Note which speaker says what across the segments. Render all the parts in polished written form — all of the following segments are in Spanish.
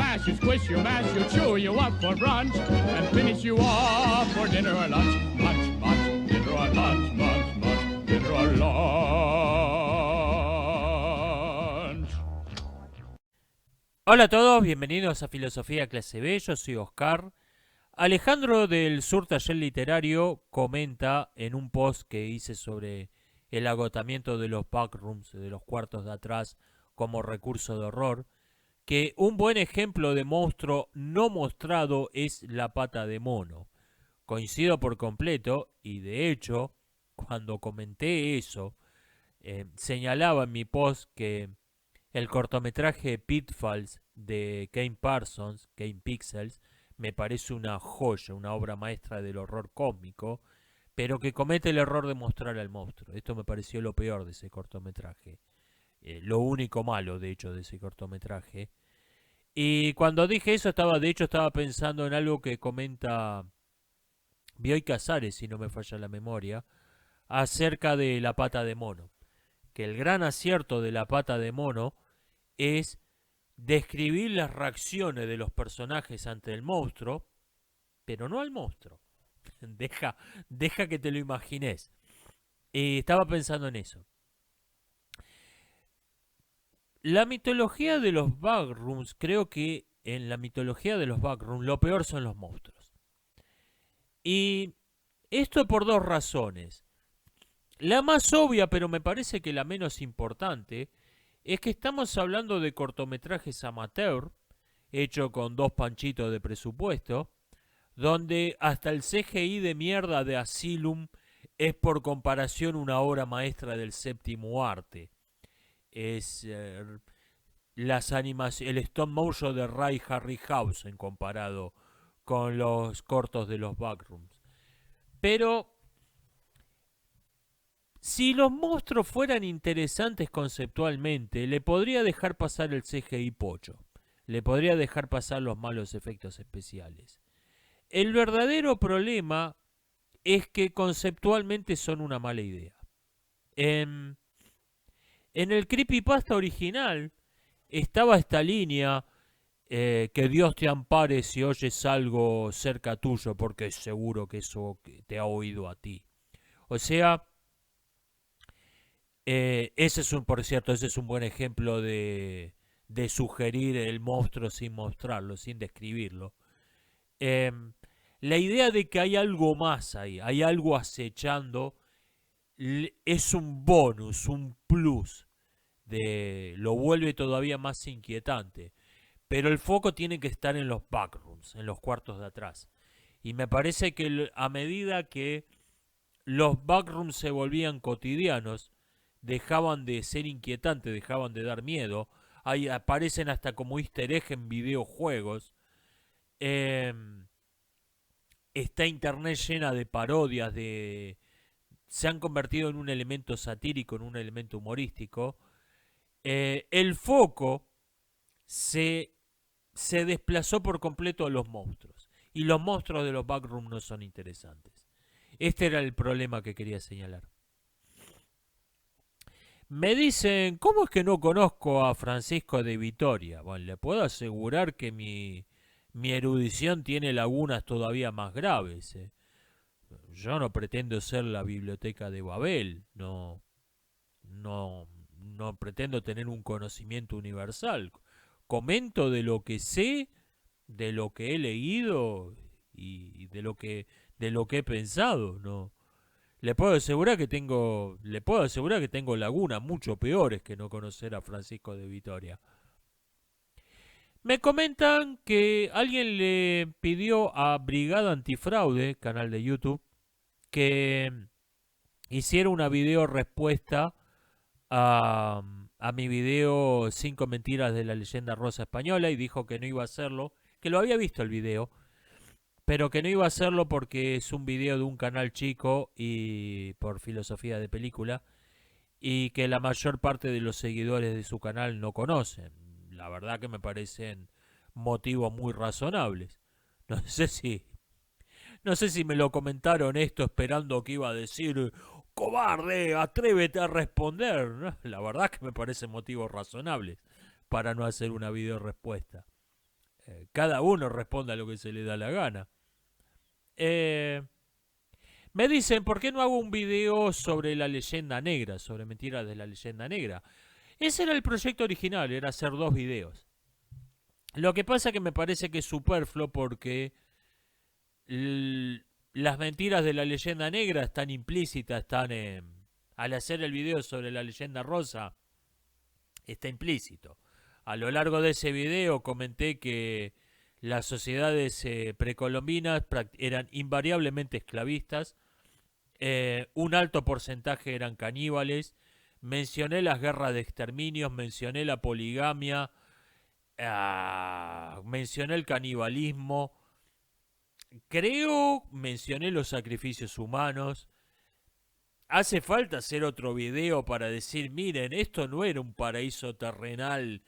Speaker 1: smash, you squish, you mash, you chew you up for brunch, and finish you off for dinner or lunch. Munch, munch, dinner or lunch, munch, munch, dinner or lunch.
Speaker 2: Hola a todos, bienvenidos a Filosofía Clase B, yo soy Oscar. Alejandro del Sur Taller Literario comenta en un post que hice sobre el agotamiento de los backrooms, de los cuartos de atrás como recurso de horror, que un buen ejemplo de monstruo no mostrado es la pata de mono. Coincido por completo y de hecho, cuando comenté eso, señalaba en mi post que el cortometraje Pitfalls de Kane Parsons, Kane Pixels, me parece una joya, una obra maestra del horror cósmico, pero que comete el error de mostrar al monstruo. Esto me pareció lo peor de ese cortometraje. Lo único malo, de hecho, de ese cortometraje. Y cuando dije eso, estaba pensando en algo que comenta Bioy Casares, si no me falla la memoria, acerca de la pata de mono. Que el gran acierto de la pata de mono es describir las reacciones de los personajes ante el monstruo, pero no al monstruo. deja que te lo imagines. Estaba pensando en eso. La mitología de los backrooms, creo que en la mitología de los backrooms lo peor son los monstruos. Y esto por dos razones. La más obvia, pero me parece que la menos importante, es que estamos hablando de cortometrajes amateur, hecho con 2 panchitos de presupuesto, donde hasta el CGI de mierda de Asylum es por comparación una obra maestra del séptimo arte. Es el stop motion de Ray Harryhausen comparado con los cortos de los backrooms. Pero si los monstruos fueran interesantes conceptualmente, le podría dejar pasar el CGI pocho. Le podría dejar pasar los malos efectos especiales. El verdadero problema es que conceptualmente son una mala idea. En el creepypasta original estaba esta línea, que Dios te ampare si oyes algo cerca tuyo, porque es seguro que eso te ha oído a ti. O sea, por cierto, ese es un buen ejemplo de sugerir el monstruo sin mostrarlo, sin describirlo. La idea de que hay algo más ahí, hay algo acechando, es un bonus, un plus, lo vuelve todavía más inquietante. Pero el foco tiene que estar en los backrooms, en los cuartos de atrás. Y me parece que a medida que los backrooms se volvían cotidianos, dejaban de ser inquietantes, dejaban de dar miedo. Ahí aparecen hasta como easter egg en videojuegos. Está internet llena de parodias, se han convertido en un elemento satírico, en un elemento humorístico. El foco se desplazó por completo a los monstruos. Y los monstruos de los backrooms no son interesantes. Este era el problema que quería señalar. Me dicen, ¿cómo es que no conozco a Francisco de Vitoria? Bueno, le puedo asegurar que mi erudición tiene lagunas todavía más graves. Yo no pretendo ser la biblioteca de Babel, no pretendo tener un conocimiento universal. Comento de lo que sé, de lo que he leído y de lo que he pensado, no. Le puedo asegurar que tengo lagunas mucho peores que no conocer a Francisco de Vitoria. Me comentan que alguien le pidió a Brigada Antifraude, canal de YouTube, que hiciera una video respuesta a mi video 5 mentiras de la leyenda rosa española, y dijo que no iba a hacerlo, que lo había visto el video, pero que no iba a hacerlo porque es un video de un canal chico y por filosofía de película, y que la mayor parte de los seguidores de su canal no conocen. La verdad que me parecen motivos muy razonables. No sé si me lo comentaron esto esperando que iba a decir cobarde, atrévete a responder, ¿no? La verdad que me parecen motivos razonables para no hacer una video respuesta. Cada uno responde a lo que se le da la gana. Me dicen, ¿por qué no hago un video sobre la leyenda negra, sobre mentiras de la leyenda negra? Ese era el proyecto original, era hacer 2 videos. Lo que pasa es que me parece que es superfluo porque las mentiras de la leyenda negra están implícitas, al hacer el video sobre la leyenda rosa, está implícito. A lo largo de ese video comenté que las sociedades precolombinas eran invariablemente esclavistas, un alto porcentaje eran caníbales, mencioné las guerras de exterminios, mencioné la poligamia, mencioné el canibalismo, mencioné los sacrificios humanos. Hace falta hacer otro video para decir, miren, esto no era un paraíso terrenal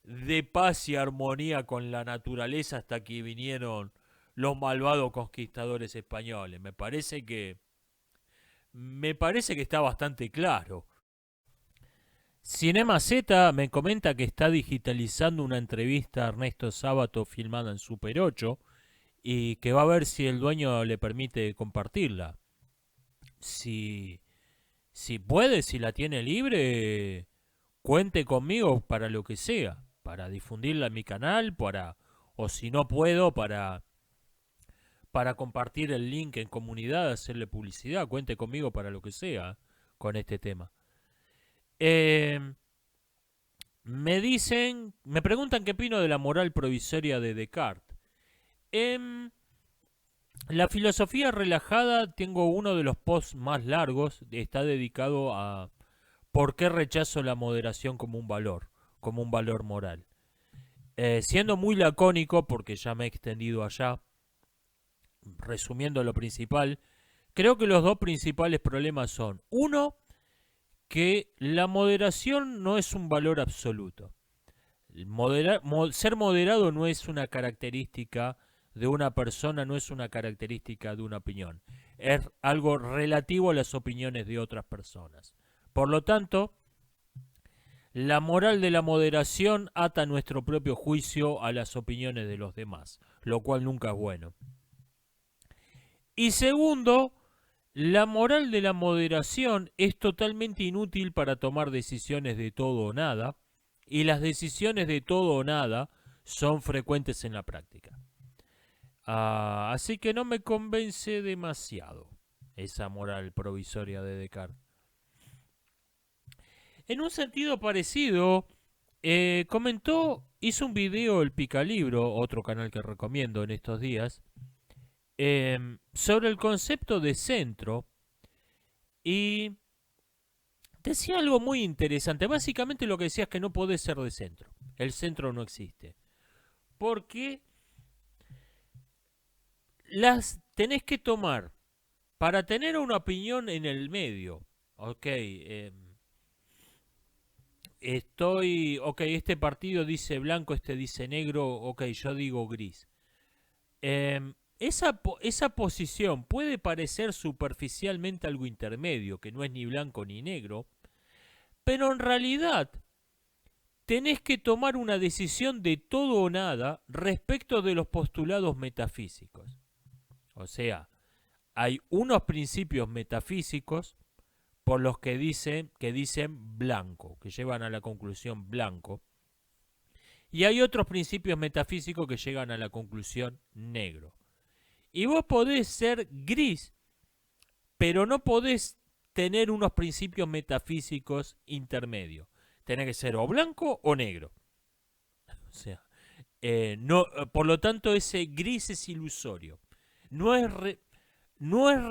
Speaker 2: de paz y armonía con la naturaleza hasta que vinieron los malvados conquistadores españoles. Me parece que está bastante claro. Cinema Z me comenta que está digitalizando una entrevista a Ernesto Sábato filmada en Super 8 y que va a ver si el dueño le permite compartirla. Si puede, si la tiene libre, cuente conmigo para lo que sea, para difundirla en mi canal, o si no puedo, para compartir el link en comunidad, hacerle publicidad, cuente conmigo para lo que sea con este tema. Me preguntan qué opino de la moral provisoria de Descartes. La filosofía relajada, tengo uno de los posts más largos, está dedicado a por qué rechazo la moderación como un valor moral. Siendo muy lacónico, porque ya me he extendido allá, resumiendo lo principal, creo que los 2 principales problemas son, uno, que la moderación no es un valor absoluto. Ser moderado no es una característica de una persona, no es una característica de una opinión. Es algo relativo a las opiniones de otras personas. Por lo tanto, la moral de la moderación ata nuestro propio juicio a las opiniones de los demás, lo cual nunca es bueno. Y segundo, la moral de la moderación es totalmente inútil para tomar decisiones de todo o nada, y las decisiones de todo o nada son frecuentes en la práctica. Así que no me convence demasiado esa moral provisoria de Descartes. En un sentido parecido, hizo un video el Picalibro, otro canal que recomiendo en estos días, sobre el concepto de centro, y decía algo muy interesante. Básicamente lo que decía es que no podés ser de centro. El centro no existe. Porque las tenés que tomar para tener una opinión en el medio. Ok, este partido dice blanco, este dice negro, ok, yo digo gris. Esa posición puede parecer superficialmente algo intermedio, que no es ni blanco ni negro, pero en realidad tenés que tomar una decisión de todo o nada respecto de los postulados metafísicos. O sea, hay unos principios metafísicos por los que dicen blanco, que llevan a la conclusión blanco, y hay otros principios metafísicos que llegan a la conclusión negro. Y vos podés ser gris, pero no podés tener unos principios metafísicos intermedios. Tenés que ser o blanco o negro. O sea, por lo tanto ese gris es ilusorio. No es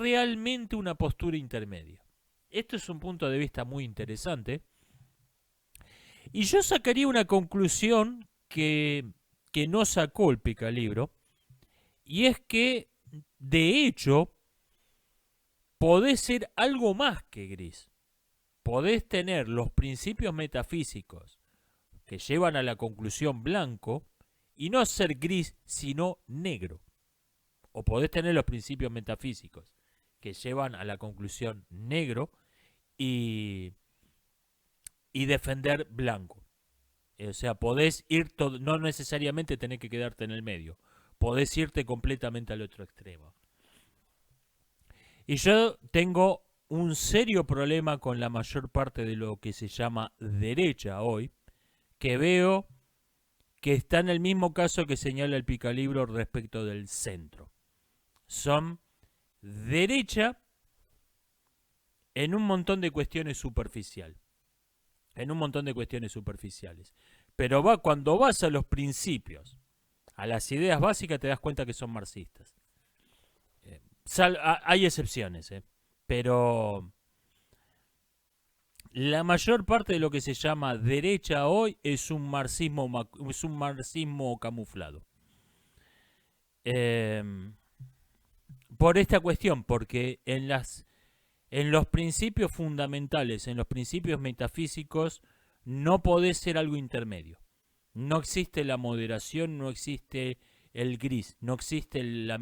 Speaker 2: realmente una postura intermedia. Esto es un punto de vista muy interesante. Y yo sacaría una conclusión que no sacó el Picalibro, y es que, de hecho, podés ser algo más que gris. Podés tener los principios metafísicos que llevan a la conclusión blanco y no ser gris, sino negro. O podés tener los principios metafísicos que llevan a la conclusión negro y defender blanco. O sea, podés ir, no necesariamente tenés que quedarte en el medio. Podés irte completamente al otro extremo. Y yo tengo un serio problema con la mayor parte de lo que se llama derecha hoy, que veo que está en el mismo caso que señala el Picalibro respecto del centro. Son derecha en un montón de cuestiones superficiales. En un montón de cuestiones superficiales. Pero cuando vas a los principios, a las ideas básicas, te das cuenta que son marxistas. Hay excepciones, pero la mayor parte de lo que se llama derecha hoy es un marxismo camuflado. Por esta cuestión, porque en los principios fundamentales, en los principios metafísicos, no podés ser algo intermedio. No existe la moderación, no existe el gris, no existe la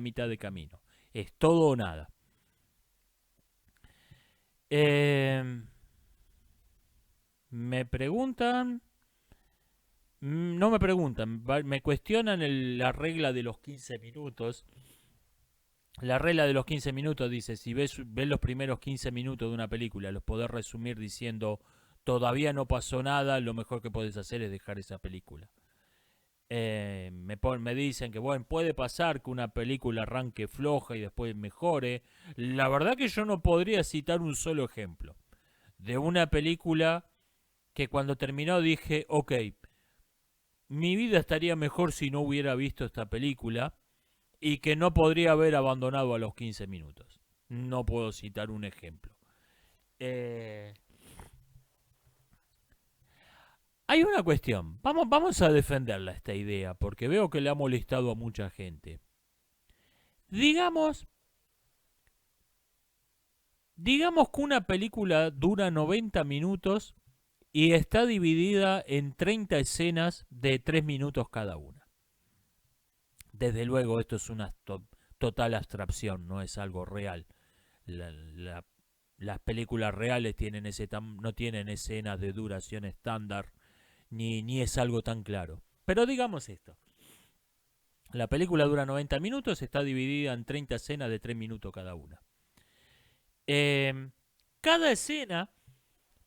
Speaker 2: mitad de camino. Es todo o nada. Me preguntan, no me preguntan, me cuestionan la regla de los 15 minutos. La regla de los 15 minutos dice, si ves los primeros 15 minutos de una película, los podés resumir diciendo, todavía no pasó nada, lo mejor que podés hacer es dejar esa película. Me dicen que bueno, puede pasar que una película arranque floja y después mejore. La verdad que yo no podría citar un solo ejemplo de una película que cuando terminó dije, ok, mi vida estaría mejor si no hubiera visto esta película y que no podría haber abandonado a los 15 minutos. No puedo citar un ejemplo. Hay una cuestión, vamos a defenderla esta idea, porque veo que le ha molestado a mucha gente. Digamos que una película dura 90 minutos y está dividida en 30 escenas de 3 minutos cada una. Desde luego esto es una total abstracción, no es algo real. Las películas reales no tienen escenas de duración estándar, ni es algo tan claro. Pero digamos esto. La película dura 90 minutos, está dividida en 30 escenas de 3 minutos cada una. Cada escena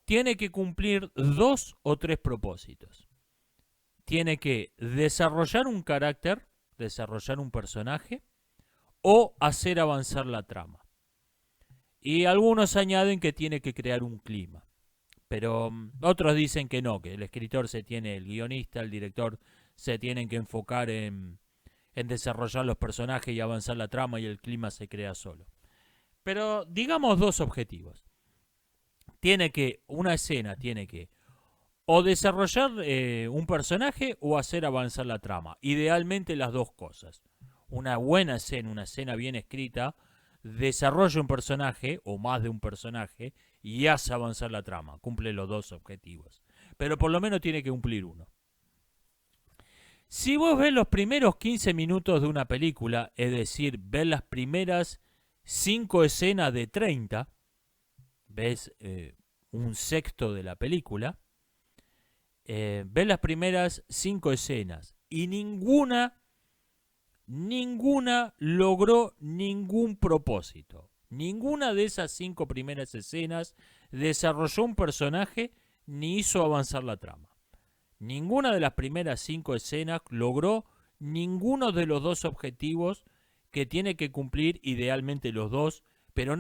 Speaker 2: tiene que cumplir 2 o 3 propósitos. Tiene que desarrollar un carácter, desarrollar un personaje o hacer avanzar la trama. Y algunos añaden que tiene que crear un clima. Pero otros dicen que no, que el escritor el guionista, el director se tienen que enfocar en desarrollar los personajes y avanzar la trama y el clima se crea solo. Pero digamos 2 objetivos. Una escena tiene que o desarrollar un personaje o hacer avanzar la trama. Idealmente las 2 cosas. Una buena escena, una escena bien escrita, desarrolla un personaje o más de un personaje y hace avanzar la trama. Cumple los 2 objetivos. Pero por lo menos tiene que cumplir uno. Si vos ves los primeros 15 minutos de una película, es decir, ves las primeras 5 escenas de 30, ves un sexto de la película, ves las primeras 5 escenas y ninguna logró ningún propósito. Ninguna de esas 5 primeras escenas desarrolló un personaje ni hizo avanzar la trama. Ninguna de las primeras 5 escenas logró ninguno de los 2 objetivos que tiene que cumplir, idealmente los 2, pero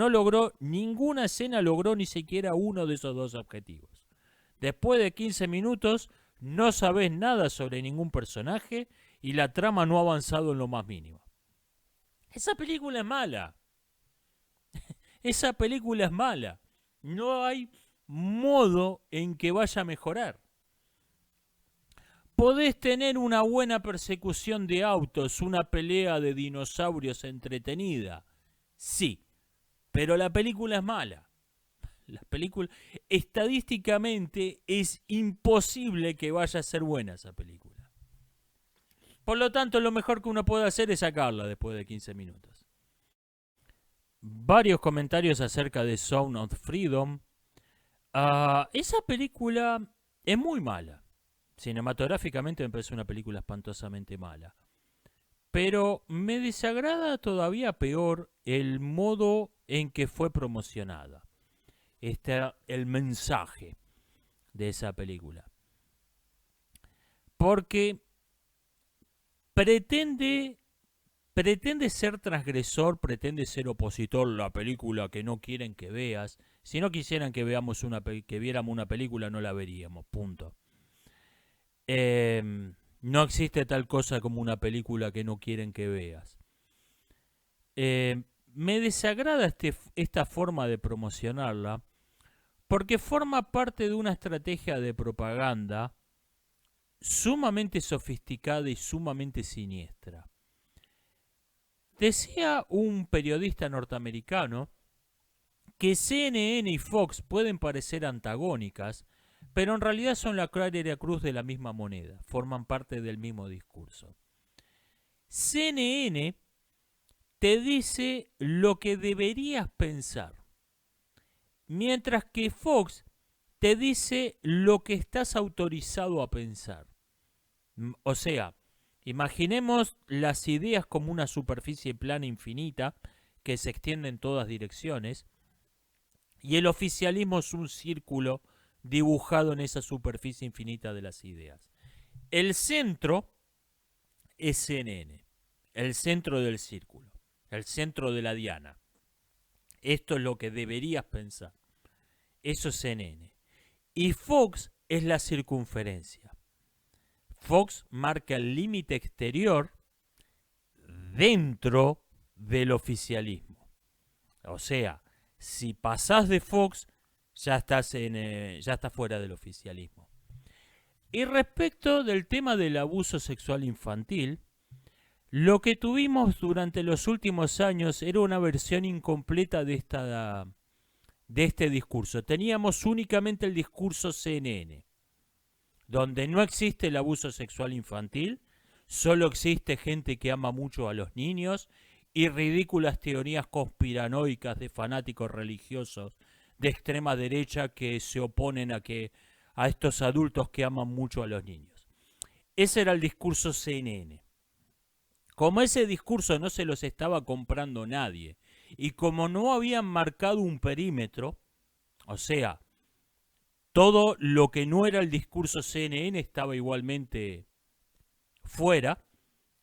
Speaker 2: ninguna escena logró ni siquiera uno de esos 2 objetivos. Después de 15 minutos no sabés nada sobre ningún personaje y la trama no ha avanzado en lo más mínimo. Esa película es mala. Esa película es mala. No hay modo en que vaya a mejorar. Podés tener una buena persecución de autos, una pelea de dinosaurios entretenida. Sí, pero la película es mala. Estadísticamente es imposible que vaya a ser buena esa película. Por lo tanto, lo mejor que uno puede hacer es sacarla después de 15 minutos. Varios comentarios acerca de Sound of Freedom. Esa película es muy mala. Cinematográficamente me parece una película espantosamente mala. Pero me desagrada todavía peor el modo en que fue promocionada. El mensaje de esa película. Porque pretende ser transgresor, pretende ser opositor, la película que no quieren que veas. Si no quisieran que que viéramos una película, no la veríamos, punto. No existe tal cosa como una película que no quieren que veas. Me desagrada esta forma de promocionarla porque forma parte de una estrategia de propaganda sumamente sofisticada y sumamente siniestra. Decía un periodista norteamericano que CNN y Fox pueden parecer antagónicas, pero en realidad son la cara y la cruz de la misma moneda, forman parte del mismo discurso. CNN te dice lo que deberías pensar, mientras que Fox te dice lo que estás autorizado a pensar. O sea, imaginemos las ideas como una superficie plana infinita que se extiende en todas direcciones y el oficialismo es un círculo dibujado en esa superficie infinita de las ideas. El centro es CNN, el centro del círculo, el centro de la diana. Esto es lo que deberías pensar. Eso es CNN. Y Fox es la circunferencia. Fox marca el límite exterior dentro del oficialismo. O sea, si pasás de Fox, ya estás fuera del oficialismo. Y respecto del tema del abuso sexual infantil, lo que tuvimos durante los últimos años era una versión incompleta de este discurso. Teníamos únicamente el discurso CNN, donde no existe el abuso sexual infantil, solo existe gente que ama mucho a los niños y ridículas teorías conspiranoicas de fanáticos religiosos de extrema derecha que se oponen a estos adultos que aman mucho a los niños. Ese era el discurso CNN. Como ese discurso no se los estaba comprando nadie y como no habían marcado un perímetro, o sea, todo lo que no era el discurso CNN estaba igualmente fuera,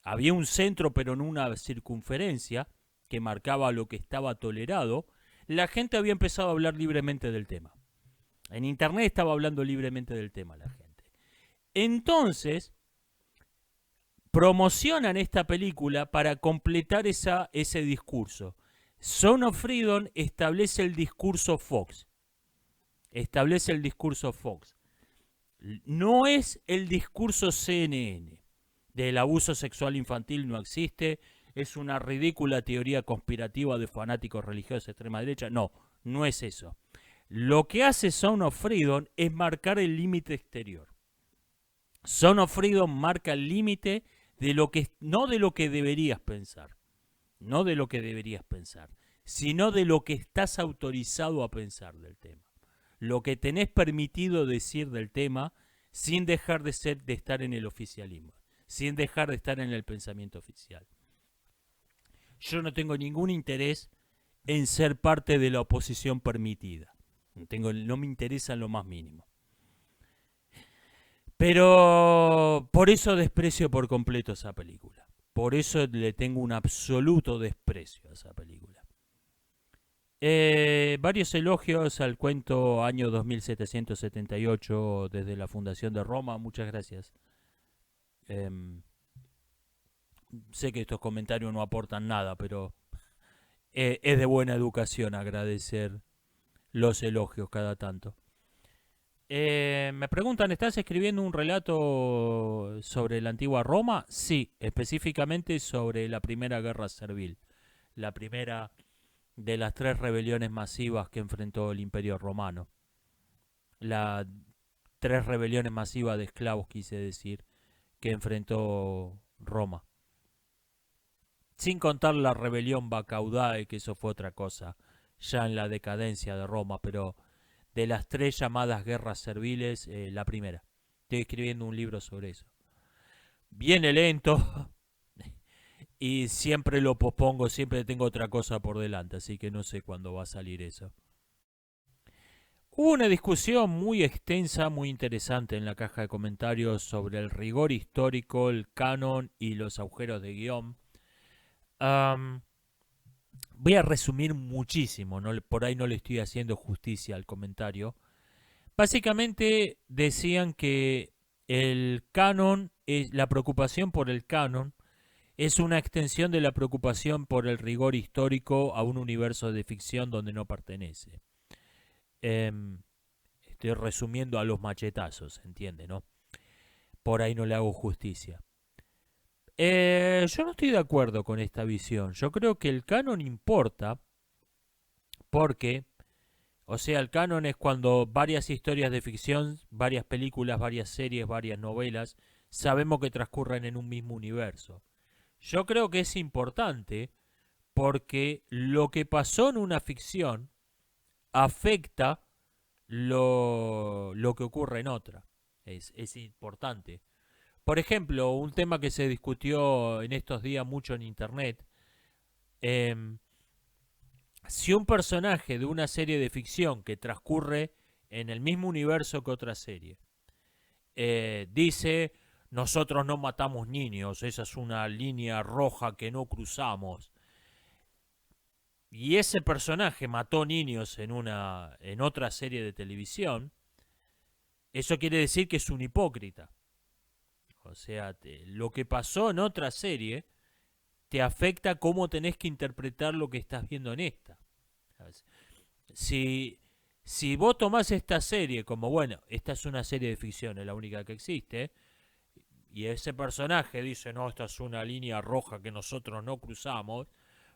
Speaker 2: había un centro pero no una circunferencia que marcaba lo que estaba tolerado, la gente había empezado a hablar libremente del tema. En internet estaba hablando libremente del tema la gente. Entonces, promocionan esta película para completar ese discurso. Son of Freedom establece el discurso Fox. Establece el discurso Fox. No es el discurso CNN. Del abuso sexual infantil no existe. Es una ridícula teoría conspirativa de fanáticos religiosos de extrema derecha. No, no es eso. Lo que hace Son of Freedom es marcar el límite exterior. Son of Freedom marca el límite de lo que, no de lo que deberías pensar, no de lo que deberías pensar, sino de lo que estás autorizado a pensar del tema. Lo que tenés permitido decir del tema sin dejar de estar en el oficialismo, sin dejar de estar en el pensamiento oficial. Yo no tengo ningún interés en ser parte de la oposición permitida. No me interesa en lo más mínimo. Pero por eso desprecio por completo esa película. Por eso le tengo un absoluto desprecio a esa película. Varios elogios al cuento año 2778 desde la Fundación de Roma. Muchas gracias. Sé que estos comentarios no aportan nada, pero es de buena educación agradecer los elogios cada tanto. Me preguntan, ¿estás escribiendo un relato sobre la antigua Roma? Sí, específicamente sobre la Primera Guerra Servil, la primera de las 3 rebeliones masivas que enfrentó el Imperio Romano. Las 3 rebeliones masivas de esclavos, quise decir, que enfrentó Roma. Sin contar la rebelión Bacaudae, que eso fue otra cosa, ya en la decadencia de Roma, pero de las 3 llamadas guerras serviles, la primera. Estoy escribiendo un libro sobre eso. Viene lento y siempre lo pospongo, siempre tengo otra cosa por delante, así que no sé cuándo va a salir eso. Hubo una discusión muy extensa, muy interesante en la caja de comentarios sobre el rigor histórico, el canon y los agujeros de guión. Am, Voy a resumir muchísimo, por ahí no le estoy haciendo justicia al comentario. Básicamente decían que el canon, la preocupación por el canon, es una extensión de la preocupación por el rigor histórico a un universo de ficción donde no pertenece. Em, Estoy resumiendo a los machetazos, ¿entiende, no? Por ahí no le hago justicia. Yo no estoy de acuerdo con esta visión. Yo creo que el canon importa porque, o sea, el canon es cuando varias historias de ficción, varias películas, varias series, varias novelas, sabemos que transcurren en un mismo universo. Yo creo que es importante porque lo que pasó en una ficción afecta lo que ocurre en otra. Es importante. Por ejemplo, un tema que se discutió en estos días mucho en internet, em, si un personaje de una serie de ficción que transcurre en el mismo universo que otra serie, dice, nosotros no matamos niños, esa es una línea roja que no cruzamos, y ese personaje mató niños en otra serie de televisión, eso quiere decir que es un hipócrita. O sea, lo que pasó en otra serie te afecta cómo tenés que interpretar lo que estás viendo en esta. Si, si vos tomás esta serie como, bueno, esta es una serie de ficción, es la única que existe, y ese personaje dice, no, esta es una línea roja que nosotros no cruzamos,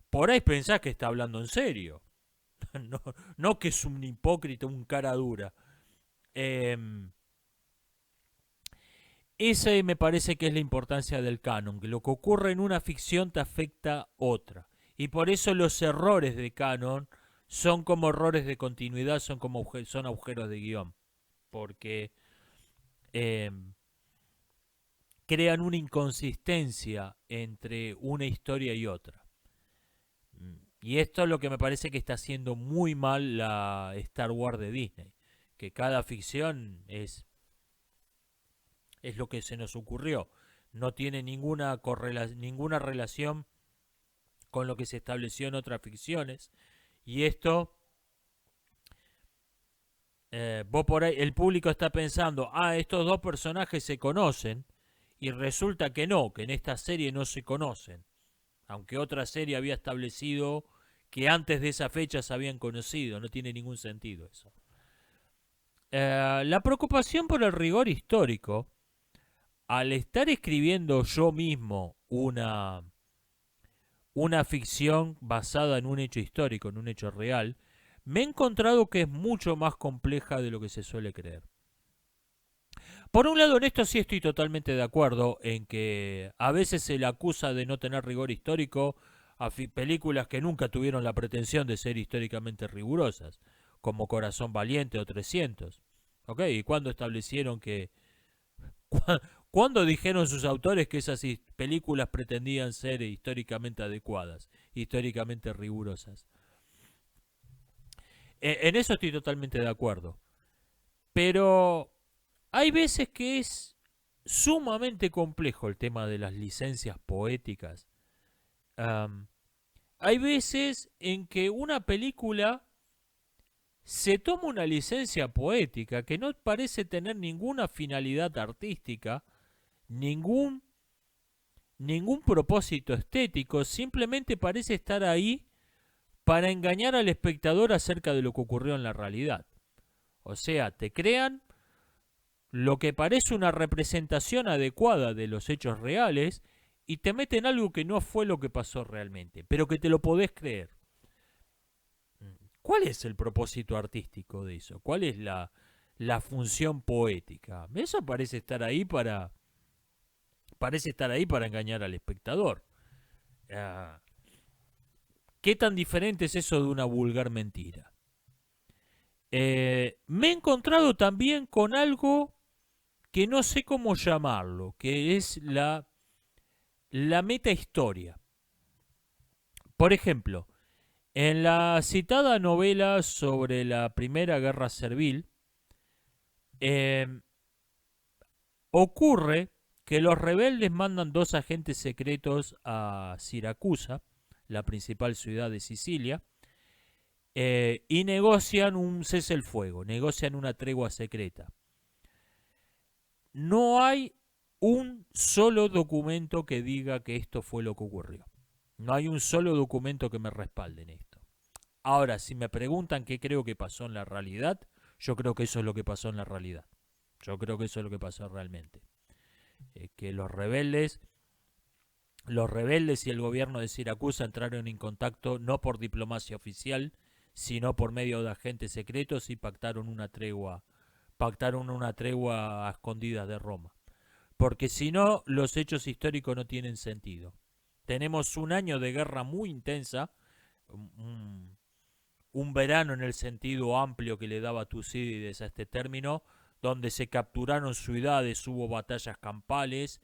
Speaker 2: por ahí pensás que está hablando en serio. No, no que es un hipócrita, un cara dura. Eh, Esa me parece que es la importancia del canon, que lo que ocurre en una ficción te afecta a otra. Y por eso los errores de canon son como errores de continuidad, son agujeros de guión. Porque eh, crean una inconsistencia entre una historia y otra. Y esto es lo que me parece que está haciendo muy mal la Star Wars de Disney. Que cada ficción es lo que se nos ocurrió. No tiene ninguna relación con lo que se estableció en otras ficciones. Y esto, vos por ahí, el público está pensando, estos dos personajes se conocen. Y resulta que no, que en esta serie no se conocen. Aunque otra serie había establecido que antes de esa fecha se habían conocido. No tiene ningún sentido eso. La preocupación por el rigor histórico, al estar escribiendo yo mismo una ficción basada en un hecho histórico, en un hecho real, me he encontrado que es mucho más compleja de lo que se suele creer. Por un lado, en esto sí estoy totalmente de acuerdo en que a veces se le acusa de no tener rigor histórico a películas que nunca tuvieron la pretensión de ser históricamente rigurosas, como Corazón Valiente o 300. ¿Ok? ¿Y cuándo establecieron que... ¿Cuándo dijeron sus autores que esas películas pretendían ser históricamente adecuadas, históricamente rigurosas? En eso estoy totalmente de acuerdo. Pero hay veces que es sumamente complejo el tema de las licencias poéticas. Hay veces en que una película se toma una licencia poética que no parece tener ninguna finalidad artística, ningún propósito estético, simplemente parece estar ahí para engañar al espectador acerca de lo que ocurrió en la realidad. O sea, te crean lo que parece una representación adecuada de los hechos reales y te meten algo que no fue lo que pasó realmente, pero que te lo podés creer. ¿Cuál es el propósito artístico de eso? ¿Cuál es la función poética? Eso parece estar ahí para engañar al espectador. ¿Qué tan diferente es eso de una vulgar mentira? Me he encontrado también con algo que no sé cómo llamarlo, que es la metahistoria. Por ejemplo, en la citada novela sobre la Primera Guerra Servil, eh, ocurre que los rebeldes mandan dos agentes secretos a Siracusa, la principal ciudad de Sicilia, y negocian un cese el fuego, negocian una tregua secreta. No hay un solo documento que diga que esto fue lo que ocurrió. No hay un solo documento que me respalde en esto. Ahora, si me preguntan qué creo que pasó en la realidad, yo creo que eso es lo que pasó en la realidad. Yo creo que eso es lo que pasó realmente. Que los rebeldes y el gobierno de Siracusa entraron en contacto no por diplomacia oficial, sino por medio de agentes secretos y pactaron una tregua a escondidas de Roma. Porque si no, los hechos históricos no tienen sentido. Tenemos un año de guerra muy intensa, un verano en el sentido amplio que le daba Tucídides a este término, donde se capturaron ciudades, hubo batallas campales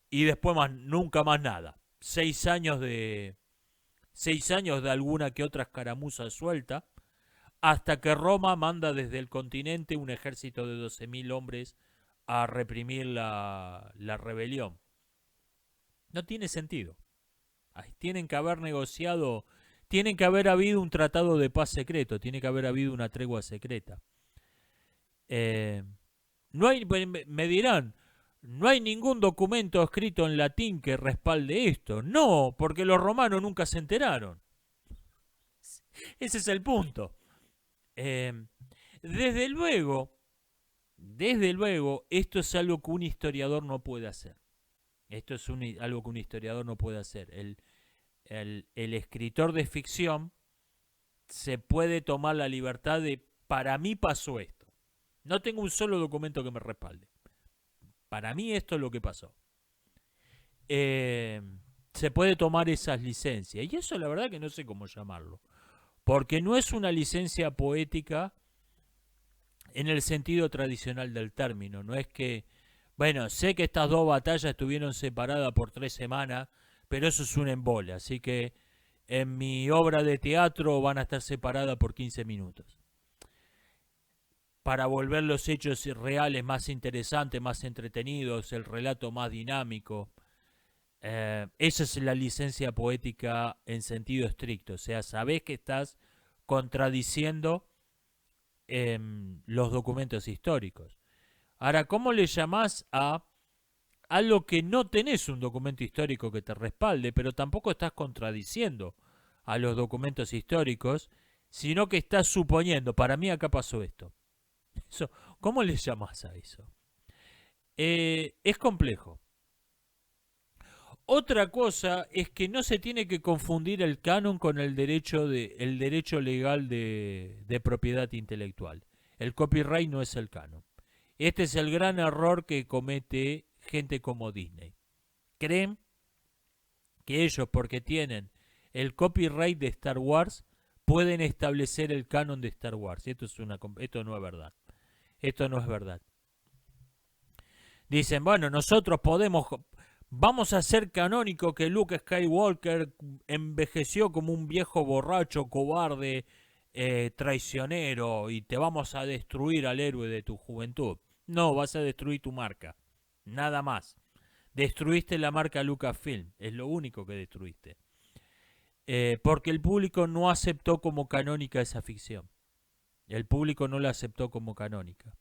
Speaker 2: y después nunca más nada. 6 años de alguna que otra escaramuza suelta, hasta que Roma manda desde el continente un ejército de 12.000 hombres a reprimir la rebelión. No tiene sentido. Tienen que haber negociado, tiene que haber habido un tratado de paz secreto, tiene que haber habido una tregua secreta. No hay, me dirán, no hay ningún documento escrito en latín que respalde esto. No, porque los romanos nunca se enteraron. Ese es el punto. Desde luego, esto es algo que un historiador no puede hacer. Esto es algo que un historiador no puede hacer. El escritor de ficción se puede tomar la libertad de, para mí pasó esto. No tengo un solo documento que me respalde. Para mí esto es lo que pasó. Se puede tomar esas licencias. Y eso la verdad que no sé cómo llamarlo. Porque no es una licencia poética en el sentido tradicional del término. No es que, bueno, sé que estas dos batallas estuvieron separadas por 3 semanas, pero eso es un embole. Así que en mi obra de teatro van a estar separadas por 15 minutos. Para volver los hechos reales más interesantes, más entretenidos, el relato más dinámico. Esa es la licencia poética en sentido estricto. O sea, sabés que estás contradiciendo los documentos históricos. Ahora, ¿cómo le llamás a algo que no tenés un documento histórico que te respalde, pero tampoco estás contradiciendo a los documentos históricos, sino que estás suponiendo, para mí acá pasó esto? Eso, ¿cómo le llamás a eso? Es complejo. Otra cosa es que no se tiene que confundir el canon con el derecho legal de propiedad intelectual. El copyright no es el canon. Este es el gran error que comete gente como Disney. Creen que ellos, porque tienen el copyright de Star Wars, pueden establecer el canon de Star Wars. Esto no es verdad. Esto no es verdad. Dicen, bueno, nosotros vamos a hacer canónico que Luke Skywalker envejeció como un viejo borracho, cobarde, traicionero, y te vamos a destruir al héroe de tu juventud. No, vas a destruir tu marca. Nada más. Destruiste la marca Lucasfilm. Es lo único que destruiste. Porque el público no aceptó como canónica esa ficción. El público no la aceptó como canónica.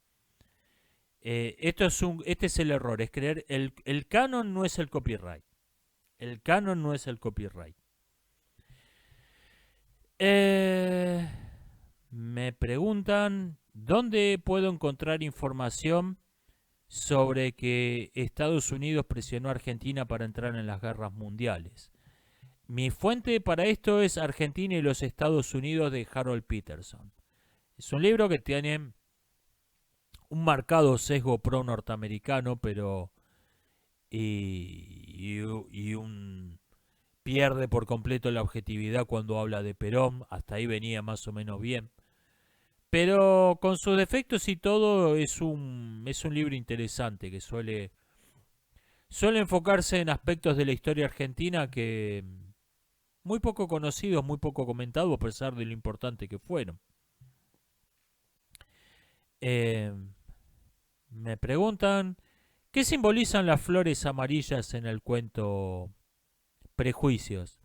Speaker 2: Este es el error, es creer, el canon no es el copyright. El canon no es el copyright. Me preguntan, ¿dónde puedo encontrar información sobre que Estados Unidos presionó a Argentina para entrar en las guerras mundiales? Mi fuente para esto es Argentina y los Estados Unidos de Harold Peterson. Es un libro que tiene un marcado sesgo pro norteamericano, pero pierde por completo la objetividad cuando habla de Perón. Hasta ahí venía más o menos bien, Pero con sus defectos y todo es un libro interesante que suele enfocarse en aspectos de la historia argentina que muy poco conocidos, muy poco comentados a pesar de lo importante que fueron. Eh, Me preguntan, ¿qué simbolizan las flores amarillas en el cuento Prejuicios?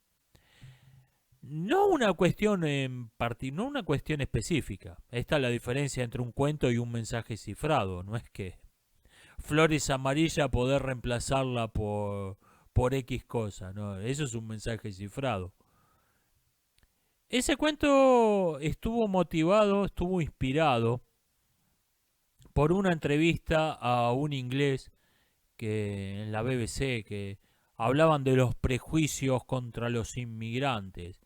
Speaker 2: No una cuestión no una cuestión específica. Esta es la diferencia entre un cuento y un mensaje cifrado. No es que flores amarillas poder reemplazarla por X cosa, no, eso es un mensaje cifrado. Ese cuento estuvo motivado, estuvo inspirado por una entrevista a un inglés que en la BBC que hablaban de los prejuicios contra los inmigrantes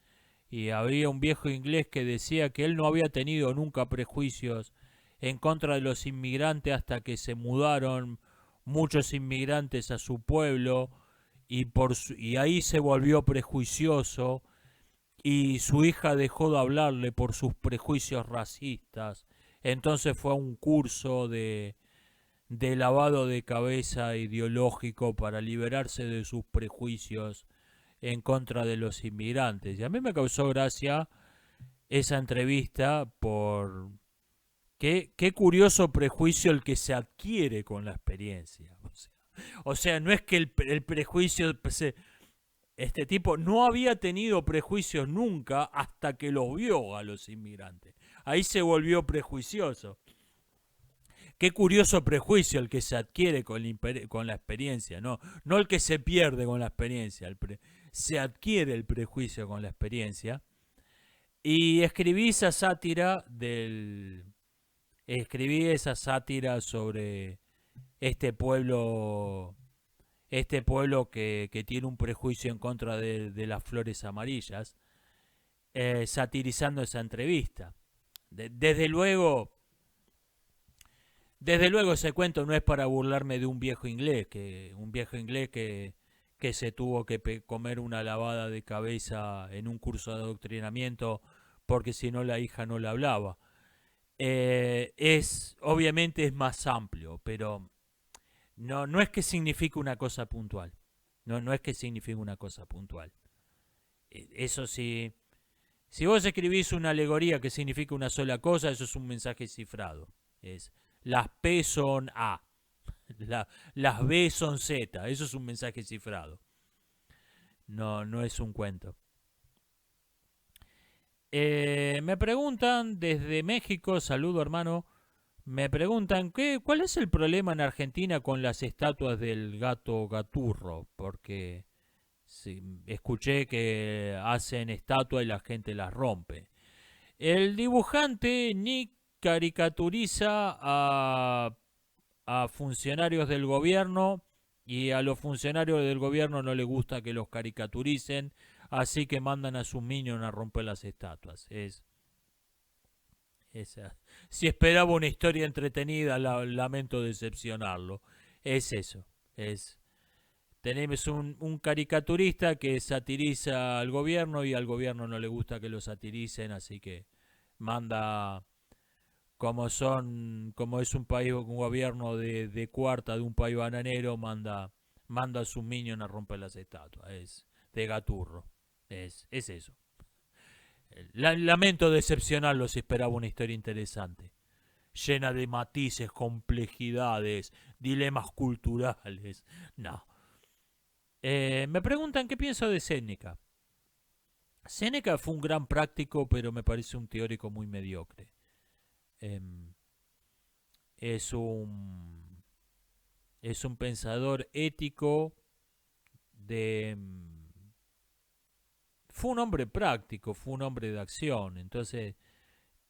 Speaker 2: y había un viejo inglés que decía que él no había tenido nunca prejuicios en contra de los inmigrantes hasta que se mudaron muchos inmigrantes a su pueblo y ahí se volvió prejuicioso y su hija dejó de hablarle por sus prejuicios racistas. Entonces fue a un curso de lavado de cabeza ideológico para liberarse de sus prejuicios en contra de los inmigrantes. Y a mí me causó gracia esa entrevista por qué curioso prejuicio el que se adquiere con la experiencia. O sea no es que el prejuicio este tipo no había tenido prejuicios nunca hasta que los vio a los inmigrantes. Ahí se volvió prejuicioso. Qué curioso prejuicio el que se adquiere con la experiencia, no el que se pierde con la experiencia, se adquiere el prejuicio con la experiencia. Y escribí esa sátira sobre este pueblo, este pueblo que tiene un prejuicio en contra de las flores amarillas, satirizando esa entrevista. Desde luego, ese cuento no es para burlarme de un viejo inglés que se tuvo que comer una lavada de cabeza en un curso de adoctrinamiento porque si no la hija no le hablaba. Obviamente es más amplio, pero no es que signifique una cosa puntual. No es que signifique una cosa puntual. Eso sí, si vos escribís una alegoría que significa una sola cosa, eso es un mensaje cifrado. Las P son A, las B son Z, eso es un mensaje cifrado. No es un cuento. Me preguntan desde México, saludo hermano, me preguntan cuál es el problema en Argentina con las estatuas del gato Gaturro, porque sí, escuché que hacen estatuas y la gente las rompe. El dibujante Nick caricaturiza a funcionarios del gobierno y a los funcionarios del gobierno no les gusta que los caricaturicen, así que mandan a sus minions a romper las estatuas. Si esperaba una historia entretenida, lamento decepcionarlo. Es eso. Tenemos un caricaturista que satiriza al gobierno y al gobierno no le gusta que lo satiricen, así que manda, como es un país, un gobierno de cuarta de un país bananero, manda a sus minions a romper las estatuas. Es de Gaturro. Es eso. Lamento decepcionarlo si esperaba una historia interesante, llena de matices, complejidades, dilemas culturales. No. Me preguntan qué pienso de Séneca. Séneca fue un gran práctico, pero me parece un teórico muy mediocre. Em, es un es un pensador ético de fue un hombre práctico, fue un hombre de acción, entonces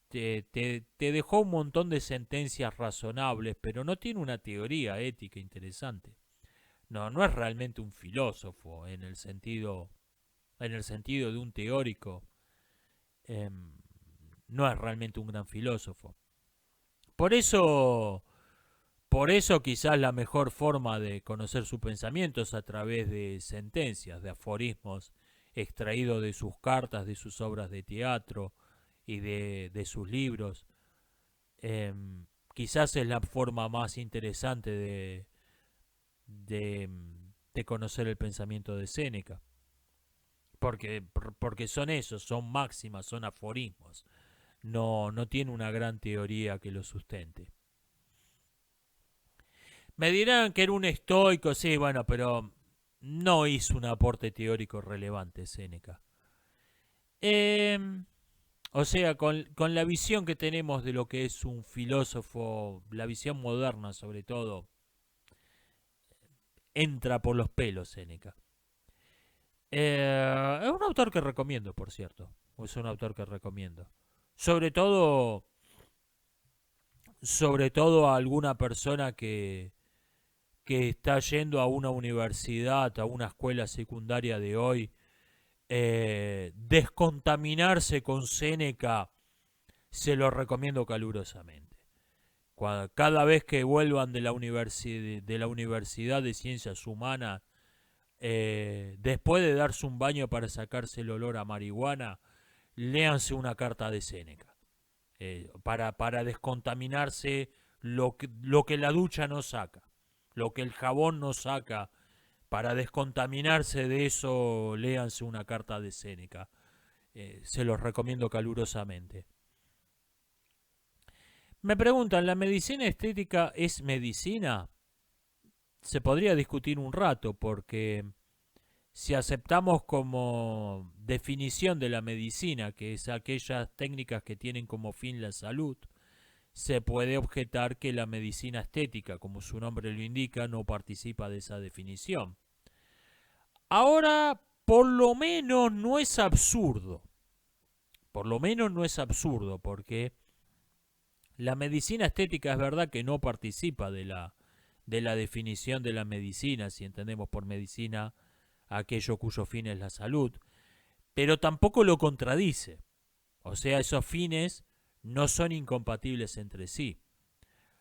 Speaker 2: te dejó un montón de sentencias razonables, pero no tiene una teoría ética interesante. No es realmente un filósofo en el sentido de un teórico. Eh, no es realmente un gran filósofo. Por eso, por eso quizás la mejor forma de conocer sus pensamientos es a través de sentencias, de aforismos extraídos de sus cartas, de sus obras de teatro y de sus libros. Quizás es la forma más interesante de, de conocer el pensamiento de Séneca. Porque son esos, son máximas, son aforismos. No tiene una gran teoría que lo sustente. Me dirán que era un estoico, sí, bueno, pero no hizo un aporte teórico relevante Séneca. Eh, o sea, con la visión que tenemos de lo que es un filósofo, la visión moderna sobre todo, entra por los pelos Séneca. Es un autor que recomiendo, por cierto. Es un autor que recomiendo. Sobre todo, sobre todo a alguna persona que está yendo a una universidad, a una escuela secundaria de hoy, descontaminarse con Séneca, se lo recomiendo calurosamente. Cada vez que vuelvan de la Universidad de Ciencias Humanas, después de darse un baño para sacarse el olor a marihuana, léanse una carta de Séneca. Para descontaminarse lo que la ducha no saca, lo que el jabón no saca. Para descontaminarse de eso, léanse una carta de Séneca. Se los recomiendo calurosamente. Me preguntan, ¿la medicina estética es medicina? Se podría discutir un rato porque si aceptamos como definición de la medicina, que es aquellas técnicas que tienen como fin la salud, se puede objetar que la medicina estética, como su nombre lo indica, no participa de esa definición. Ahora, por lo menos no es absurdo. Por lo menos no es absurdo, porque la medicina estética es verdad que no participa de la definición de la medicina, si entendemos por medicina aquello cuyo fin es la salud, pero tampoco lo contradice. O sea, esos fines no son incompatibles entre sí.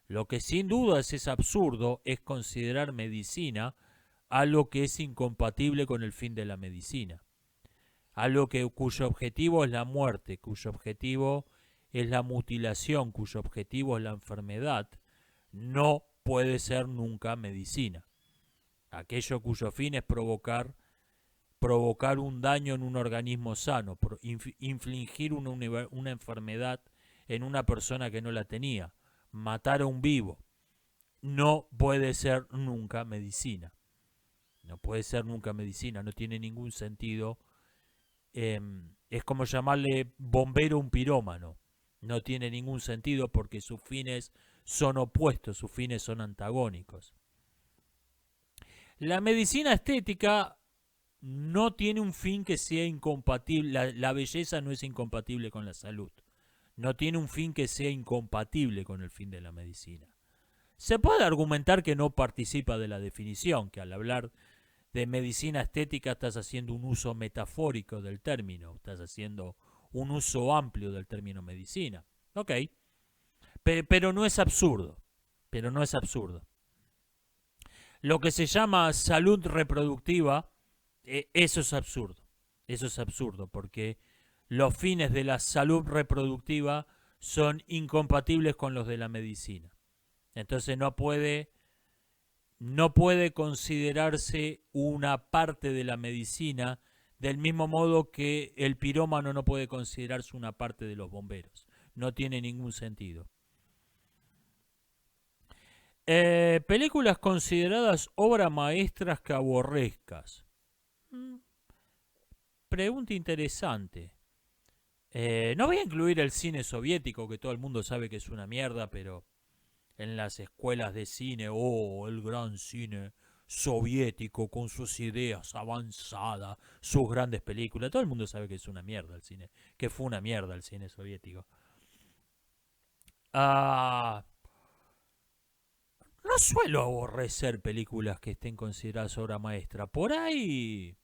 Speaker 2: Lo que sin duda es absurdo es considerar medicina algo que es incompatible con el fin de la medicina. Algo cuyo objetivo es la muerte, cuyo objetivo es la mutilación, cuyo objetivo es la enfermedad, no puede ser nunca medicina. Aquello cuyo fin es provocar un daño en un organismo sano, infligir una enfermedad en una persona que no la tenía, matar a un vivo, no puede ser nunca medicina. No puede ser nunca medicina, no tiene ningún sentido. Es como llamarle bombero a un pirómano. No tiene ningún sentido porque sus fines son opuestos, sus fines son antagónicos. La medicina estética no tiene un fin que sea incompatible. La belleza no es incompatible con la salud. No tiene un fin que sea incompatible con el fin de la medicina. Se puede argumentar que no participa de la definición, que al hablar de medicina estética estás haciendo un uso metafórico del término, estás haciendo un uso amplio del término medicina. Ok, pero no es absurdo, pero no es absurdo. Lo que se llama salud reproductiva, eso es absurdo, porque los fines de la salud reproductiva son incompatibles con los de la medicina. Entonces no puede considerarse una parte de la medicina del mismo modo que el pirómano no puede considerarse una parte de los bomberos. No tiene ningún sentido. Películas consideradas obras maestras que aborrezcas. Pregunta interesante. No voy a incluir el cine soviético, que todo el mundo sabe que es una mierda, pero en las escuelas de cine, el gran cine soviético con sus ideas avanzadas, sus grandes películas, todo el mundo sabe que es una mierda el cine, que fue una mierda el cine soviético. No suelo aborrecer películas que estén consideradas obra maestra. Por ahí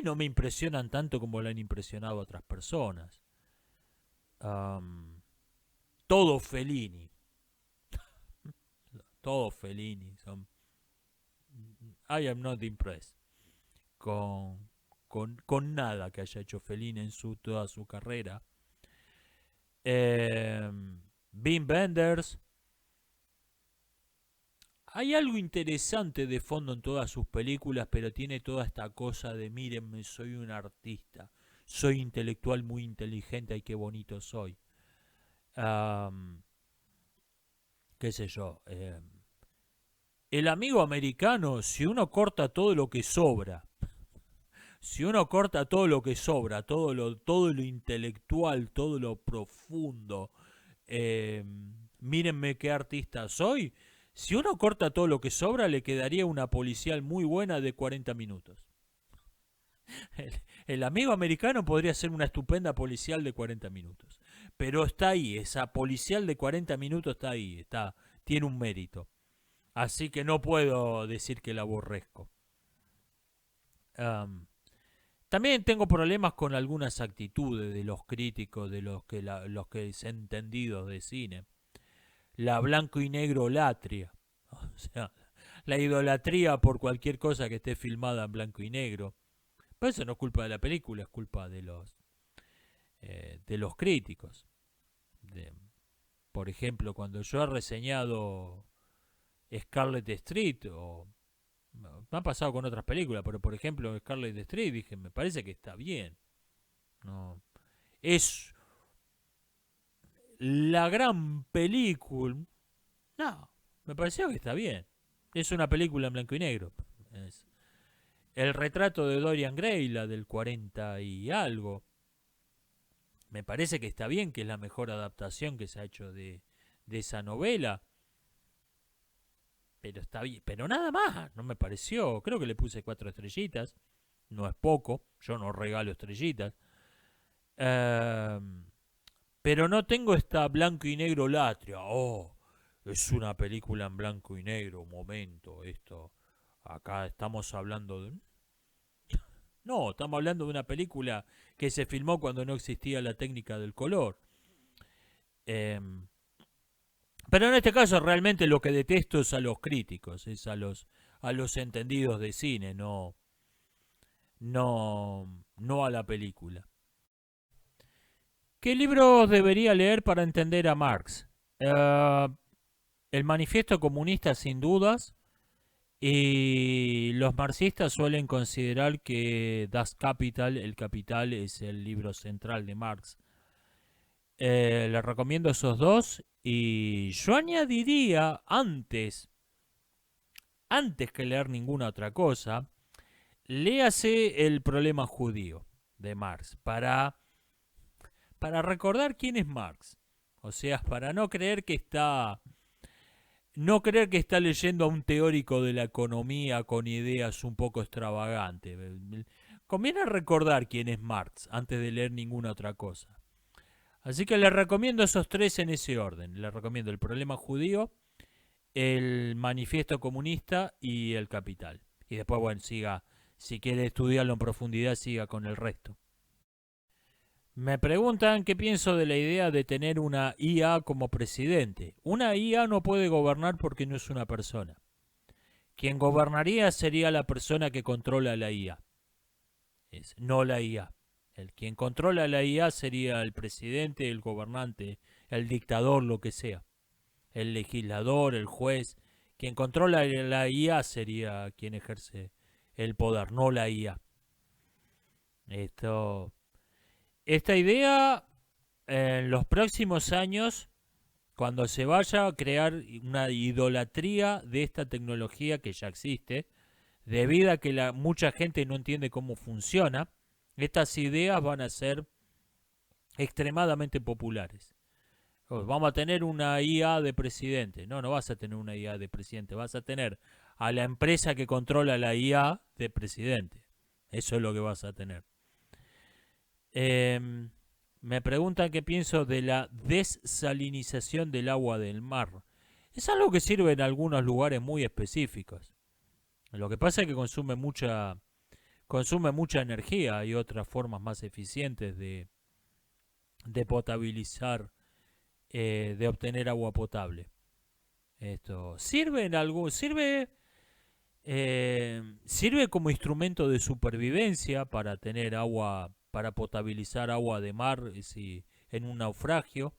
Speaker 2: no me impresionan tanto como lo han impresionado a otras personas. Todo Fellini. Todo Fellini. I am not impressed con nada que haya hecho Fellini en toda su carrera. eh, Wim Wenders. Hay algo interesante de fondo en todas sus películas, pero tiene toda esta cosa de mírenme, soy un artista, soy intelectual muy inteligente, ay qué bonito soy. Am, qué sé yo. El amigo americano, si uno corta todo lo que sobra, si uno corta todo lo que sobra, todo lo intelectual, todo lo profundo, eh, mírenme qué artista soy. Si uno corta todo lo que sobra, le quedaría una policial muy buena de 40 minutos. El, el amigo americano podría ser una estupenda policial de 40 minutos. Pero está ahí, esa policial de 40 minutos está ahí, tiene un mérito. Así que no puedo decir que la aborrezco. Um, También tengo problemas con algunas actitudes de los críticos, de los que es entendidos de cine. La blanco y negro latria. O sea, la idolatría por cualquier cosa que esté filmada en blanco y negro. Pero eso no es culpa de la película, es culpa de los críticos. De, por ejemplo, cuando yo he reseñado Scarlet Street, o me ha pasado con otras películas, pero por ejemplo Scarlet Street dije, me parece que está bien. No, es la gran película. No, me pareció que está bien. Es una película en blanco y negro. Es el retrato de Dorian Gray, la del 40 y algo. Me parece que está bien, que es la mejor adaptación que se ha hecho de esa novela. Pero está bien, pero nada más, no me pareció. Creo que le puse 4 estrellitas. No es poco, yo no regalo estrellitas. Eh, pero no tengo esta blanco y negro latria. Oh, es una película en blanco y negro. Un momento, esto. Acá estamos hablando de... No, estamos hablando de una película que se filmó cuando no existía la técnica del color. Eh, pero en este caso realmente lo que detesto es a los críticos, es a los entendidos de cine, no a la película. ¿Qué libros debería leer para entender a Marx? El Manifiesto Comunista sin dudas, y los marxistas suelen considerar que Das Kapital, el Capital, es el libro central de Marx. Les recomiendo esos dos y yo añadiría antes que leer ninguna otra cosa, léase El problema judío de Marx para recordar quién es Marx. O sea, para no creer que está leyendo a un teórico de la economía con ideas un poco extravagantes. Conviene recordar quién es Marx antes de leer ninguna otra cosa. Así que les recomiendo esos tres en ese orden. Les recomiendo El problema judío, El manifiesto comunista y El Capital. Y después, bueno, siga, si quiere estudiarlo en profundidad, siga con el resto. Me preguntan qué pienso de la idea de tener una IA como presidente. Una IA no puede gobernar porque no es una persona. Quien gobernaría sería la persona que controla la IA, no la IA. Quien controla la IA sería el presidente, el gobernante, el dictador, lo que sea. El legislador, el juez. Quien controla la IA sería quien ejerce el poder, no la IA. Esta idea en los próximos años, cuando se vaya a crear una idolatría de esta tecnología que ya existe, debido a que mucha gente no entiende cómo funciona, estas ideas van a ser extremadamente populares. Vamos a tener una IA de presidente. No, no vas a tener una IA de presidente. Vas a tener a la empresa que controla la IA de presidente. Eso es lo que vas a tener. Me preguntan qué pienso de la desalinización del agua del mar. Es algo que sirve en algunos lugares muy específicos. Lo que pasa es que consume mucha energía. Hay otras formas más eficientes de potabilizar, de obtener agua potable. Esto sirve en algo, sirve como instrumento de supervivencia para tener agua, para potabilizar agua de mar en un naufragio.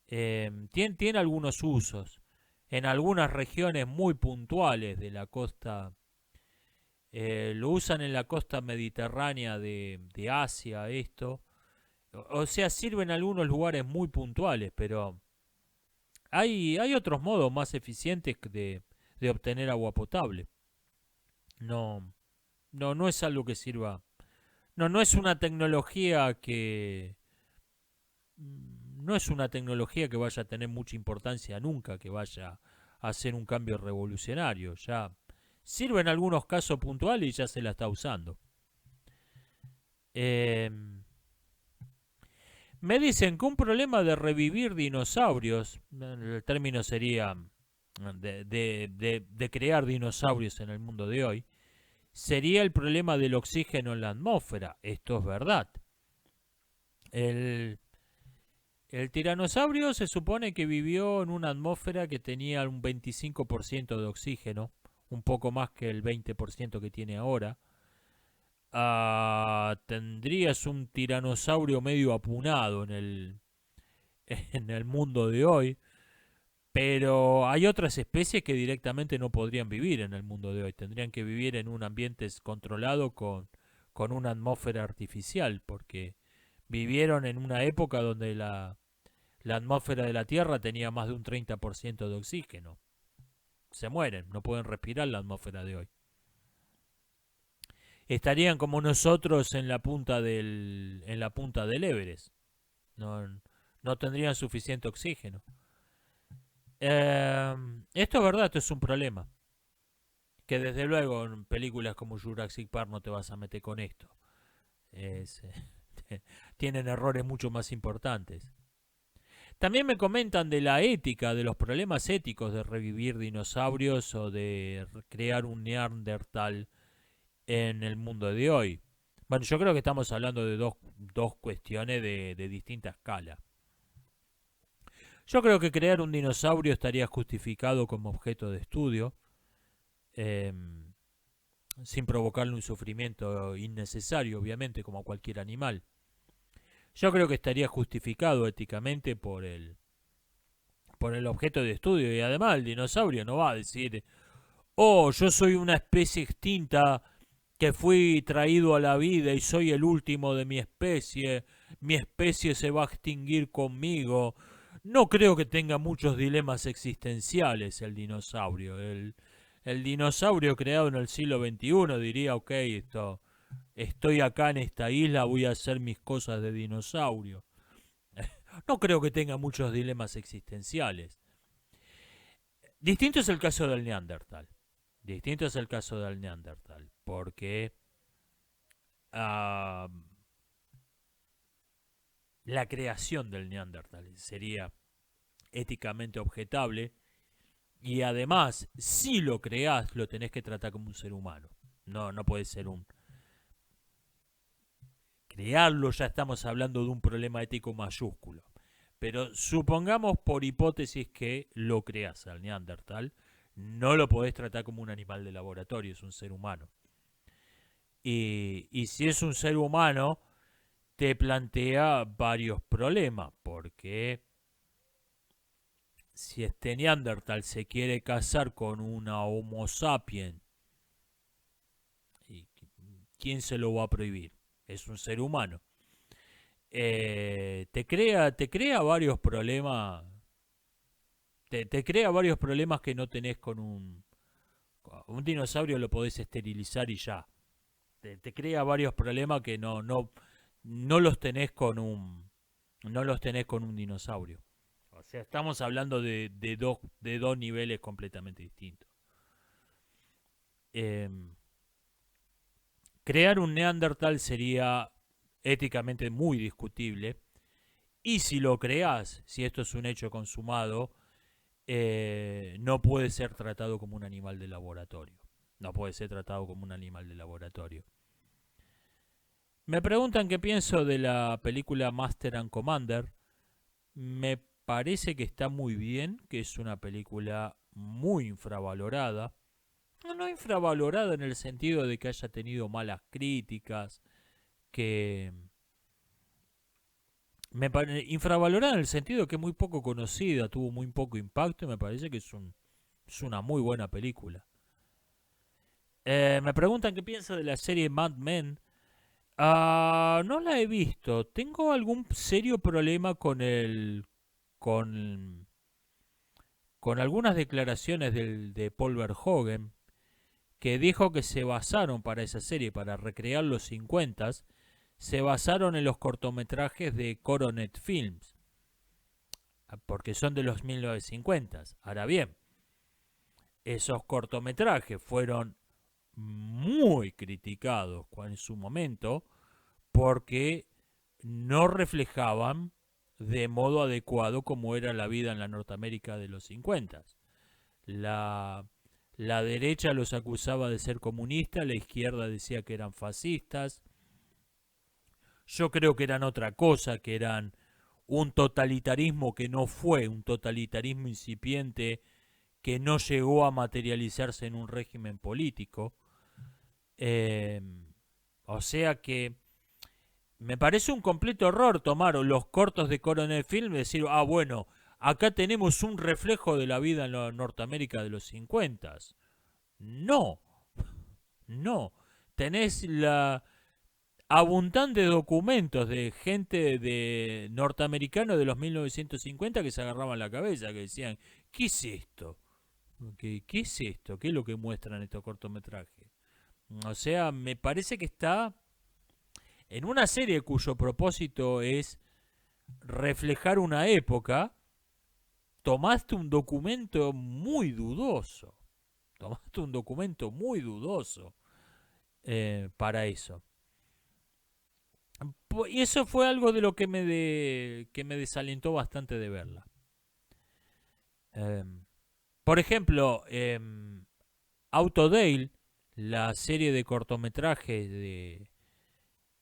Speaker 2: Tiene algunos usos. En algunas regiones muy puntuales de la costa, lo usan en la costa mediterránea de Asia, esto. O sea, sirve en algunos lugares muy puntuales, pero hay otros modos más eficientes de obtener agua potable. No, no es algo que sirva. No es una tecnología que no es una tecnología que vaya a tener mucha importancia nunca, que vaya a hacer un cambio revolucionario. Ya sirve en algunos casos puntuales y ya se la está usando. Eh, Me dicen que un problema de revivir dinosaurios, el término sería de crear dinosaurios en el mundo de hoy, sería el problema del oxígeno en la atmósfera. Esto es verdad. El, el tiranosaurio se supone que vivió en una atmósfera que tenía un 25% de oxígeno, un poco más que el 20% que tiene ahora. Tendrías un tiranosaurio medio apunado en el mundo de hoy, pero hay otras especies que directamente no podrían vivir en el mundo de hoy, tendrían que vivir en un ambiente controlado con una atmósfera artificial, porque vivieron en una época donde la atmósfera de la Tierra tenía más de un 30% de oxígeno. Se mueren, no pueden respirar la atmósfera de hoy. Estarían como nosotros en la punta del Everest. No, no tendrían suficiente oxígeno. Esto es verdad, esto es un problema. Que desde luego en películas como Jurassic Park no te vas a meter con esto. Es, tienen errores mucho más importantes. También me comentan de la ética, de los problemas éticos de revivir dinosaurios o de crear un Neandertal en el mundo de hoy. Bueno, yo creo que estamos hablando de dos cuestiones de distinta escala. Yo creo que crear un dinosaurio estaría justificado como objeto de estudio, eh, sin provocarle un sufrimiento innecesario, obviamente, como a cualquier animal. Yo creo que estaría justificado éticamente por el objeto de estudio, y además el dinosaurio no va a decir, oh, yo soy una especie extinta que fui traído a la vida y soy el último de mi especie se va a extinguir conmigo. No creo que tenga muchos dilemas existenciales el dinosaurio. El dinosaurio creado en el siglo XXI diría, ok, estoy acá en esta isla, voy a hacer mis cosas de dinosaurio. No creo que tenga muchos dilemas existenciales. Distinto es el caso del Neandertal. Distinto es el caso del Neandertal, porque uh, la creación del Neandertal sería éticamente objetable y además, si lo creás, lo tenés que tratar como un ser humano. No puede ser un... Crearlo ya estamos hablando de un problema ético mayúsculo. Pero supongamos por hipótesis que lo creas al Neandertal, no lo podés tratar como un animal de laboratorio, es un ser humano. Y si es un ser humano, te plantea varios problemas, porque si este Neandertal se quiere casar con una Homo sapiens, ¿quién se lo va a prohibir? Es un ser humano. Te crea varios problemas. Te crea varios problemas que no tenés con un dinosaurio, lo podés esterilizar y ya. Te crea varios problemas que no los tenés con no los tenés con un dinosaurio. O sea, estamos hablando de dos niveles completamente distintos. Eh, Crear un Neandertal sería éticamente muy discutible. Y si lo creás, si esto es un hecho consumado, no puede ser tratado como un animal de laboratorio. No puede ser tratado como un animal de laboratorio. Me preguntan qué pienso de la película Master and Commander. Me parece que está muy bien, que es una película muy infravalorada. No infravalorada en el sentido de que haya tenido malas críticas, que infravalorada en el sentido que es muy poco conocida, tuvo muy poco impacto y me parece que es una muy buena película. Me preguntan qué pienso de la serie Mad Men. No la he visto. Tengo algún serio problema con, con algunas declaraciones de Paul Verhoeven, que dijo que se basaron para esa serie, para recrear los 50, se basaron en los cortometrajes de Coronet Films, porque son de los 1950. Ahora bien, esos cortometrajes fueron muy criticados en su momento porque no reflejaban de modo adecuado cómo era la vida en la Norteamérica de los 50. La, la derecha los acusaba de ser comunistas, la izquierda decía que eran fascistas. Yo creo que eran otra cosa, que eran un totalitarismo que no fue un totalitarismo incipiente, que no llegó a materializarse en un régimen político. Eh, o sea que me parece un completo error tomar los cortos de Coronel Film y decir, bueno, acá tenemos un reflejo de la vida en la Norteamérica de los 50. No, no. Tenés la abundante documentos de gente de norteamericano de los 1950 que se agarraban la cabeza, que decían, ¿qué es esto? ¿Qué es esto? ¿Qué es lo que muestran estos cortometrajes? O sea, me parece que está en una serie cuyo propósito es reflejar una época. Tomaste un documento muy dudoso. Tomaste un documento muy dudoso para eso. Y eso fue algo de lo que que me desalentó bastante de verla. Eh, por ejemplo, Autodale, la serie de cortometrajes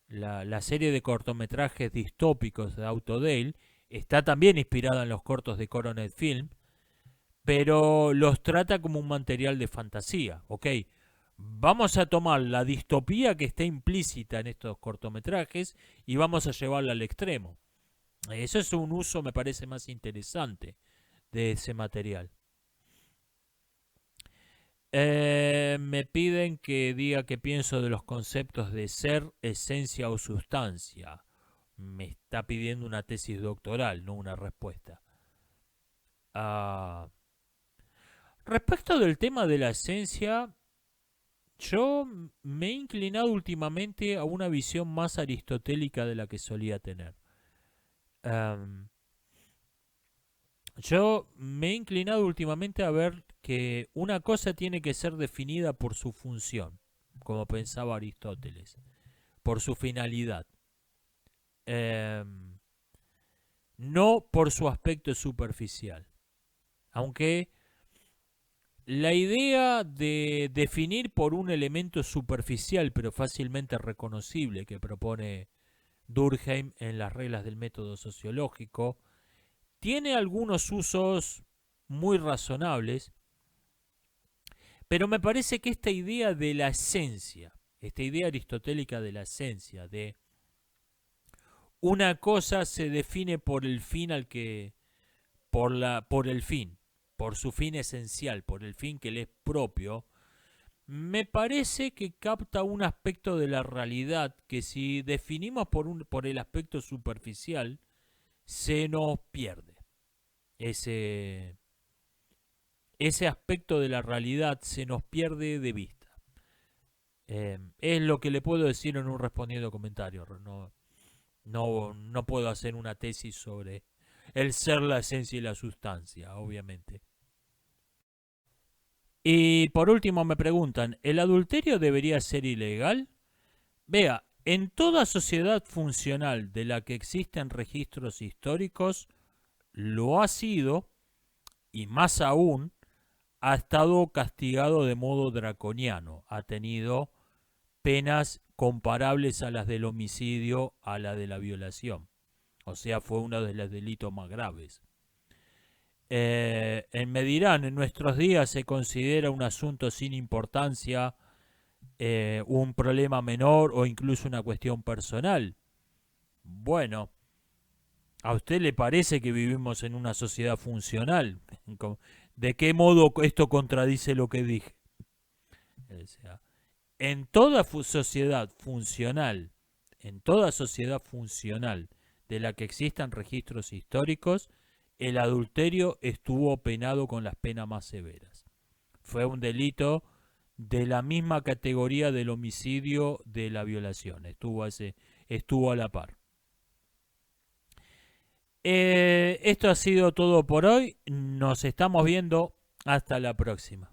Speaker 2: la serie de cortometrajes distópicos de Autodale está también inspirada en los cortos de Coronet Film, pero los trata como un material de fantasía. Ok, vamos a tomar la distopía que está implícita en estos cortometrajes y vamos a llevarla al extremo. Eso es un uso, me parece, más interesante de ese material. Me piden que diga qué pienso de los conceptos de ser, esencia o sustancia. Me está pidiendo una tesis doctoral, no una respuesta. Ah, respecto del tema de la esencia, yo me he inclinado últimamente a una visión más aristotélica de la que solía tener. Am, yo me he inclinado últimamente a ver que una cosa tiene que ser definida por su función, como pensaba Aristóteles, por su finalidad, em, no por su aspecto superficial. Aunque la idea de definir por un elemento superficial pero fácilmente reconocible que propone Durkheim en las reglas del método sociológico tiene algunos usos muy razonables, pero me parece que esta idea de la esencia, esta idea aristotélica de la esencia, de una cosa se define por el fin al que, por el fin, por su fin esencial, por el fin que le es propio, me parece que capta un aspecto de la realidad que si definimos por el aspecto superficial, se nos pierde. Ese, ese aspecto de la realidad se nos pierde de vista. Es lo que le puedo decir en un respondiendo comentario. No puedo hacer una tesis sobre el ser, la esencia y la sustancia, obviamente. Y por último me preguntan, ¿el adulterio debería ser ilegal? Vea, en toda sociedad funcional de la que existen registros históricos, lo ha sido, y más aún, ha estado castigado de modo draconiano, ha tenido penas comparables a las del homicidio, a la de la violación. O sea, fue uno de los delitos más graves. Me dirán, en nuestros días se considera un asunto sin importancia, un problema menor o incluso una cuestión personal. Bueno, ¿A usted le parece que vivimos en una sociedad funcional? ¿De qué modo esto contradice lo que dije? O sea, en toda sociedad funcional, en toda sociedad funcional de la que existan registros históricos, el adulterio estuvo penado con las penas más severas. Fue un delito de la misma categoría del homicidio, de la violación. Estuvo a la par. Esto ha sido todo por hoy. Nos estamos viendo. Hasta la próxima.